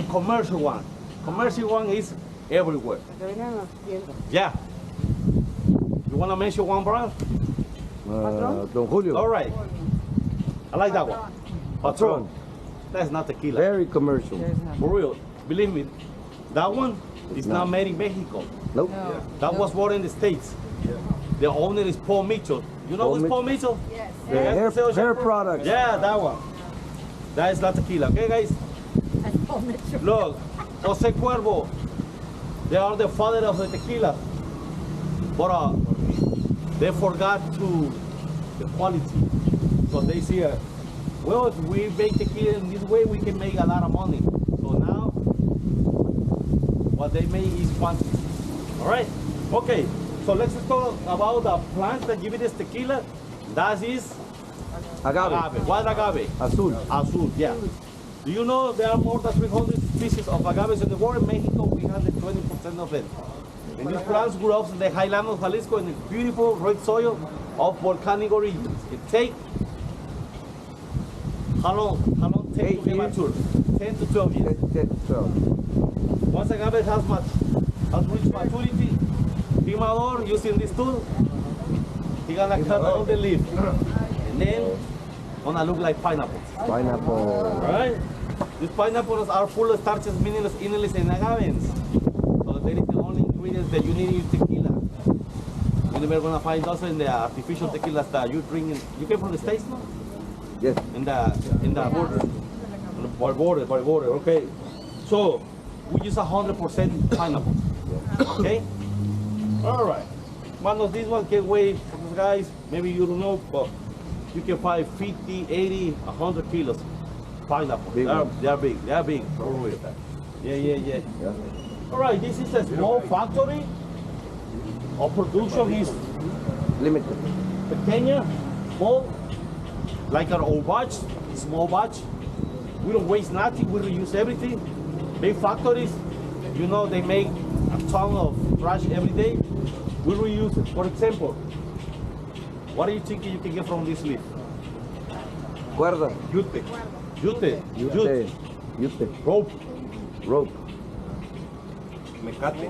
commercial one. Commercial one is everywhere. Yeah. You want to mention one brand? Don Julio. All right. I like that one. Patron. That's not tequila. Very commercial. For real. Believe me, that one is not made in Mexico. Nope. No. That was born in the States. The owner is Paul Mitchell. You know who's Paul Mitchell? Yes. The hair products. Yeah, that one. That is not tequila. Okay, guys? Look, Jose Cuervo, they are the father of the tequila. But they forgot to the quality. So they see, well, if we make tequila in this way, we can make a lot of money. So now, what they make is quantity. All right? Okay, so let's talk about the plant that give it this tequila. That is Agave. What agave? Azul. Azul, yeah. Do you know there are more than 300 species of agaves in the world? In Mexico, we have the 20% of it. And these plants grew up in the highlands of Jalisco in the beautiful red soil of volcanic origins. It takes how long take to get mature? 10 to 12 years. 10 to 12. Once agave has reached maturity, Timador using this tool, he gonna cut all the leaf. And then gonna look like pineapples. Pineapple. Right? These pineapples are full of starches, minerals, inulins, and agavins. So that is the only ingredients that you need in tequila. You're never gonna find also in the artificial tequilas that you drink. You came from the States, no? Yes. In the border. By border, okay. So we use 100% pineapple. Okay? Alright. One of these ones can weigh, guys, maybe you don't know, but you can find 50, 80, 100 kilos pineapple. They are big. They are big. Yeah. Alright, this is a small factory. Our production is Limited. pequeña, small, like our old batch, small batch. We don't waste nothing, we reuse everything. Big factories, you know, they make a ton of trash every day. We reuse it. For example, what do you think you can get from this leaf? Cuerda. Jute. Rope. Rope. Mecate.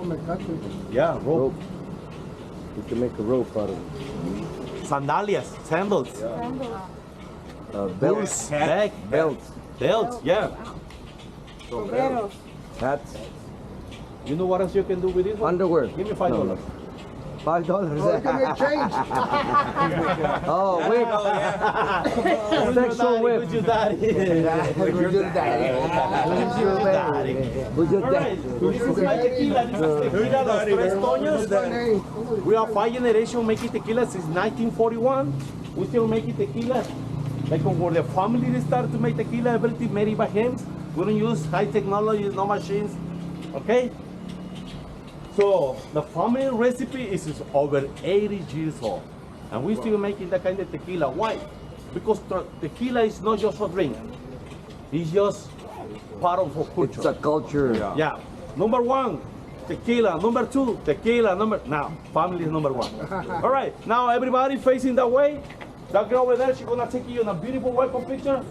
Yeah, rope. You can make a rope out of it. Sandals. Belts. Bag. Belts, yeah. Sombreros. Hats. You know what else you can do with this one? Underwear. Give me $5. No. $5. Oh, you can make change. Oh, whip. Sexual whip. Who's your daddy? Who's your daddy? Who's your All right, daddy? this is my tequila. This is tequila Los Tres Toños. We are 5 generations making tequila since 1941. We still making tequila. Like when the family they started to make tequila, everything made it by hands. We don't use high technology, no machines. Okay? So the family recipe is over 80 years old. And we're still making that kind of tequila. Why? Because tequila is not just a drink. It's just part of our culture. It's a culture. Yeah. Number one, tequila. Number two, tequila. Now, family is number one. All right. Now everybody facing that way. That girl over there, she's gonna take you in a beautiful welcome picture.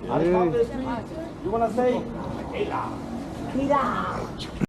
You wanna say, tequila.